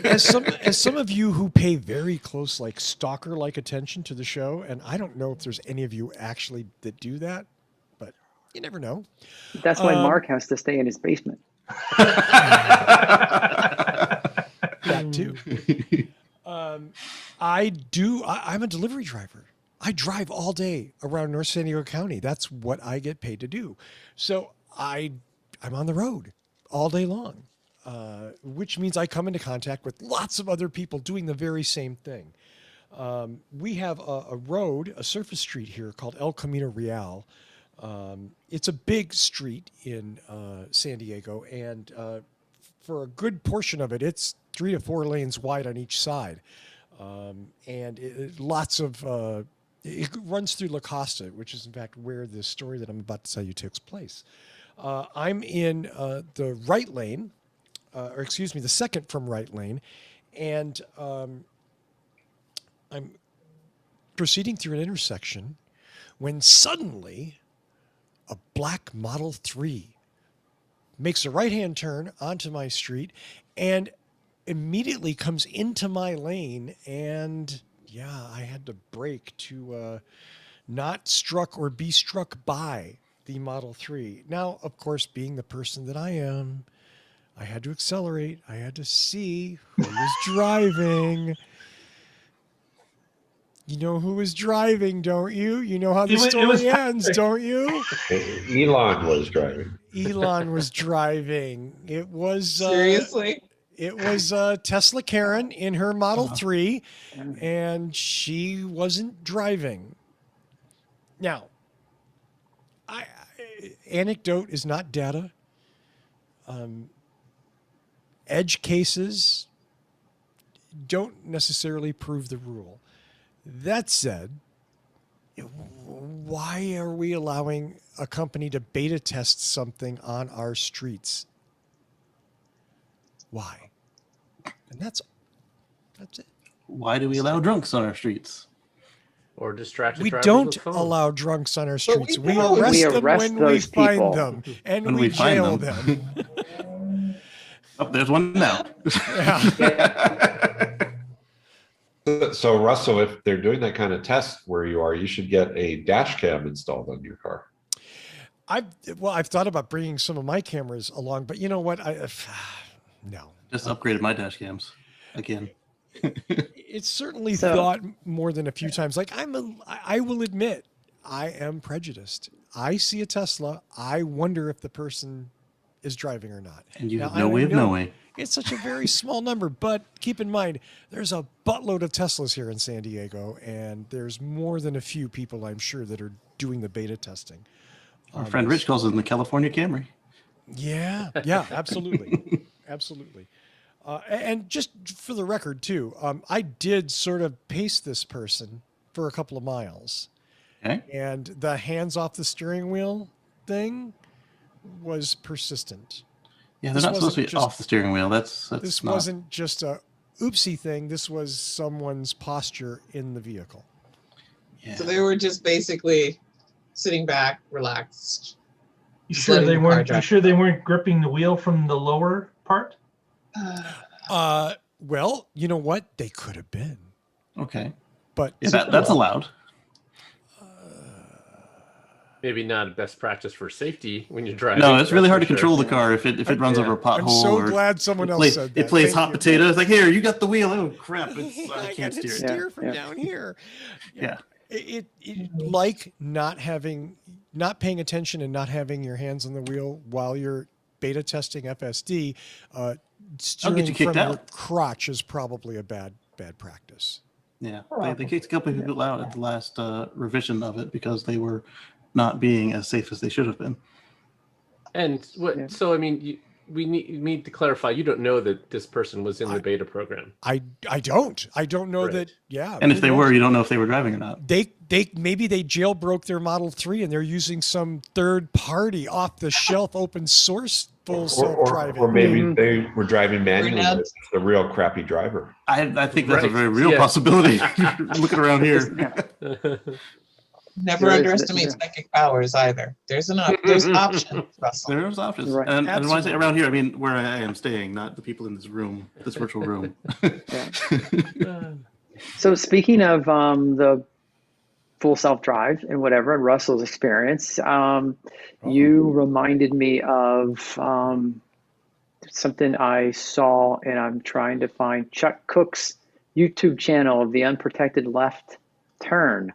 As some of you who pay very close, like stalker-like attention to the show, and I don't know if there's any of you actually that do that, but you never know. That's why Mark has to stay in his basement. That too. I'm a delivery driver. I drive all day around North San Diego County. That's what I get paid to do. So I'm on the road all day long, which means I come into contact with lots of other people doing the very same thing. We have a road, a surface street here called El Camino Real. It's a big street in San Diego, and for a good portion of it, it's 3 to 4 lanes wide on each side. And it runs through La Costa, which is in fact where the story that I'm about to tell you takes place. I'm in the right lane, the second from right lane, and I'm proceeding through an intersection when suddenly a black Model 3 makes a right-hand turn onto my street and immediately comes into my lane, and I had to brake to not struck or be struck by the Model 3. Now, of course, being the person that I am, I had to accelerate. I had to see who was driving. You know who was driving, don't you? You know how the story ends, don't you? Elon was driving. Elon was driving. It was seriously. It was Tesla Karen in her Model 3, and she wasn't driving. Now, anecdote is not data. Edge cases don't necessarily prove the rule. That said, why are we allowing a company to beta test something on our streets? Why? And that's it. Why do we allow drunks on our streets? Or distracted We drivers don't with phones. allow drunks on our streets. We We arrest them arrest when we those find people. them, and When we we find jail them. them. Oh, there's one now. So Russell, if they're doing that kind of test where you are, you should get a dash cam installed on your car. I've thought about bringing some of my cameras along, but you know what? No. Just upgraded my dash cams again. It's certainly thought more than a few times. Like I will admit, I am prejudiced. I see a Tesla. I wonder if the person is driving or not. And you have no way of knowing. It's such a very small number, but keep in mind, there's a buttload of Teslas here in San Diego, and there's more than a few people, I'm sure, that are doing the beta testing. Our friend Rich calls it the California Camry. Yeah, absolutely. Absolutely. And just for the record, too, I did sort of pace this person for a couple of miles. Okay. And the hands off the steering wheel thing was persistent. Yeah, they're not supposed to be off the steering wheel. This wasn't just a oopsie thing. This was someone's posture in the vehicle. Yeah. So they were just basically sitting back, relaxed. You sure they weren't? You sure they weren't gripping the wheel from the lower part? Well, you know what? They could have been. Okay. But yeah, that's allowed. Maybe not best practice for safety when you're driving. No, it's really hard to control the car if it runs over a pothole. I'm so glad someone else said that. It plays hot potato. It's like, here, you got the wheel. Oh crap! I can't steer from down here. Yeah. It like not paying attention and not having your hands on the wheel while you're beta testing FSD. Steering from your crotch is probably a bad practice. Yeah, they kicked a couple of people out at the last revision of it because they were not being as safe as they should have been. And so I mean, we need to clarify. You don't know that this person was in the beta program. I don't know that. Yeah. And if they were, you don't know if they were driving or not. Maybe they jailbroke their Model 3 and they're using some third party off the shelf open source full self driving. Or maybe they were driving manually. It's a real crappy driver. I think that's a very real possibility. Looking around here. Never There is- underestimate yeah. psychic powers either. There's there's options, Russell. There's options. Right. And when I say Absolutely. around here, I mean where I am staying, not the people in this room, this virtual room. So speaking of the full self-drive and whatever, and Russell's experience, you reminded me of something I saw, and I'm trying to find Chuck Cook's YouTube channel of the unprotected left turn.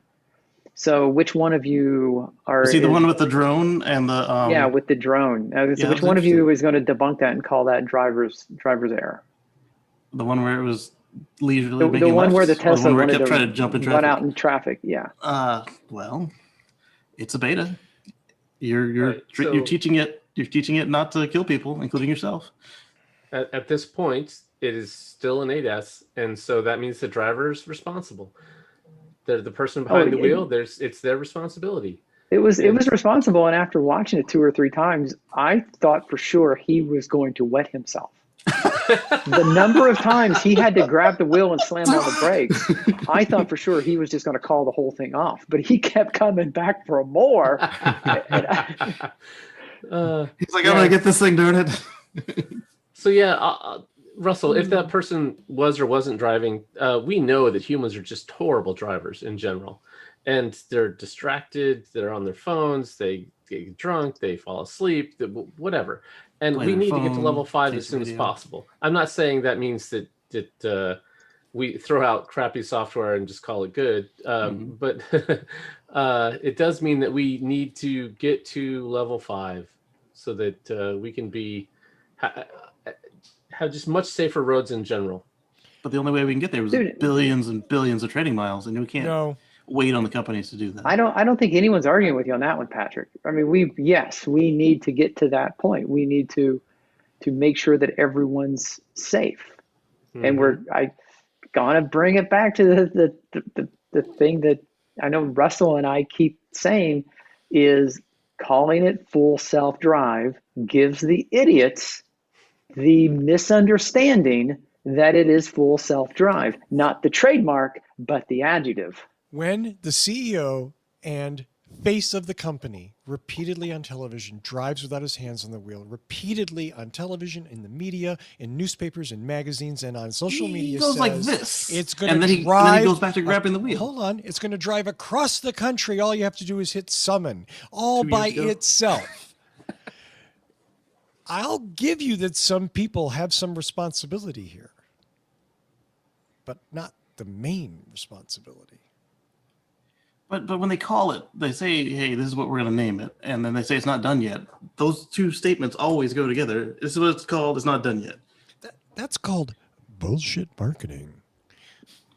So which one of you are? See the one with the drone and the yeah, with the drone. So yeah, which that's one of you interesting. is going to debunk that and call that driver's error? the one where it was leisurely The making one where the lefts, or Tesla one where it wanted kept to trying to jump in run out traffic. in traffic. Yeah. Well, it's a beta. You're Right, so- you're teaching it not to kill people, including yourself. At this point, it is still an ADAS, and so that means the driver's responsible. They're the person behind the wheel. It's their responsibility. It was responsible, and after watching it 2 or 3 times, I thought for sure he was going to wet himself. The number of times he had to grab the wheel and slam on the brakes, I thought for sure he was just going to call the whole thing off. But he kept coming back for more. He's like, I'm gonna get this thing, darn it. So yeah, Russell, if that person was or wasn't driving, we know that humans are just horrible drivers in general, and they're distracted. They're on their phones. They get drunk. They fall asleep. Whatever. And Play we their need to get to phone, level 5 take as soon as video. possible. I'm not saying that means that we throw out crappy software and just call it good, but it does mean that we need to get to level 5 so that we can be have just much safer roads in general. But the only way we can get there was Dude. billions and billions of trading miles, and we can't No, wait on the companies to do that. I don't think anyone's arguing with you on that one, Patrick. I mean, we need to get to that point. We need to make sure that everyone's safe. And I gonna bring it back to the thing that I know Russell and I keep saying is calling it full self-drive gives the idiots the misunderstanding that it is full self-drive, not the trademark, but the adjective. when the CEO and face of the company repeatedly on television drives without his hands on the wheel, repeatedly on television, in the media, in newspapers, in magazines, and on social media, He goes says like this, it's going and to then drive. he goes back to grabbing the wheel. Hold on, it's going to drive across the country. All you have to do is hit summon, all 2 by years ago. itself. I'll give you that some people have some responsibility here, but not the main responsibility. But when they call it, they say, "Hey, this is what we're going to name it," and then they say it's not done yet. Those two statements always go together. This is what it's called. It's not done yet. That's called bullshit marketing,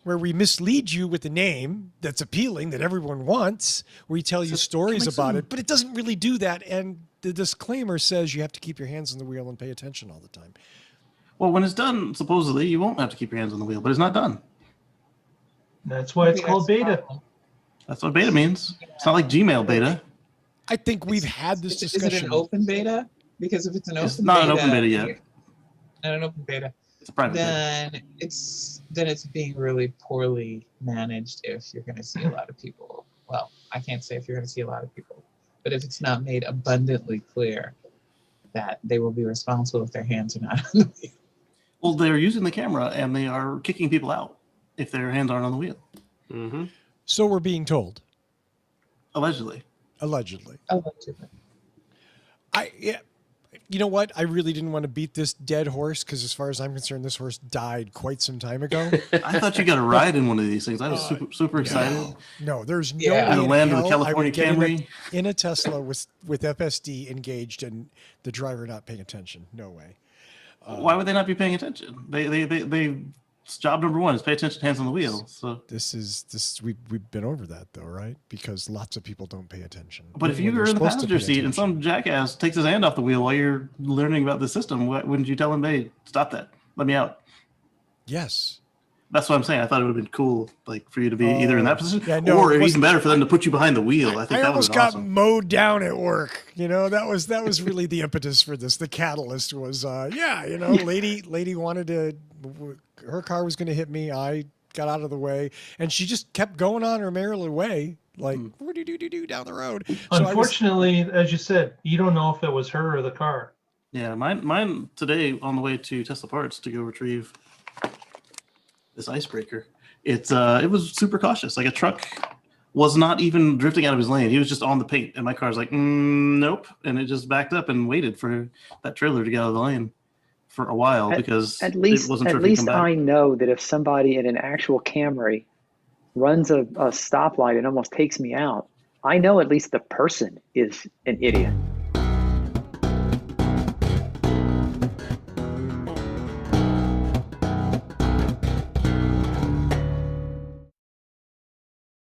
where we mislead you with a name that's appealing that everyone wants. We tell you stories about it, but it doesn't really do that. And the disclaimer says you have to keep your hands on the wheel and pay attention all the time. Well, when it's done, supposedly you won't have to keep your hands on the wheel, but it's not done. That's why it's called beta. That's what beta means. It's not like Gmail beta. I think we've had this Is discussion. it an open beta? Because if it's an open It's not an open beta yet. Not an open beta. It's a private beta. then it's being really poorly managed if you're going to see a lot of people. Well, I can't say if you're going to see a lot of people, but if it's not made abundantly clear that they will be responsible if their hands are not on the wheel. Well, they're using the camera and they are kicking people out if their hands aren't on the wheel, Mm-hmm. So we're being told, allegedly. allegedly. Allegedly. You know what? I really didn't want to beat this dead horse because, as far as I'm concerned, this horse died quite some time ago. I thought you got a ride in one of these things. I was super excited. No, there's no Yeah. way In the in land of the hell I California would get Camry. in a Tesla with FSD engaged and the driver not paying attention. No way. Why would they not be paying attention? They job number one is pay attention, hands on the wheel. So, We've been over that though, right? Because lots of people don't pay attention. but if when you they're were in the supposed to passenger pay seat and attention. some jackass takes his hand off the wheel while you're learning about the system, wouldn't you tell him, "Hey, stop that, let me out"? Yes. That's what I'm saying. I thought it would have been cool, like for you to be either in that position, yeah, no, or it even wasn't- better for them to put you behind the wheel. I think I that would almost have got been awesome. mowed down at work. You know, that was really the impetus for this. The catalyst was, lady wanted to, her car was going to hit me. I got out of the way, and she just kept going on her merry way, like down the road. Unfortunately, as you said, you don't know if it was her or the car. Yeah, mine today on the way to Tesla Parts to go retrieve this icebreaker. It was super cautious. Like a truck was not even drifting out of his lane. He was just on the paint, and my car's like, nope, and it just backed up and waited for that trailer to get out of the lane for a while because at least it wasn't sure if he'd come back. I know that if somebody in an actual Camry runs a stoplight and almost takes me out, I know at least the person is an idiot.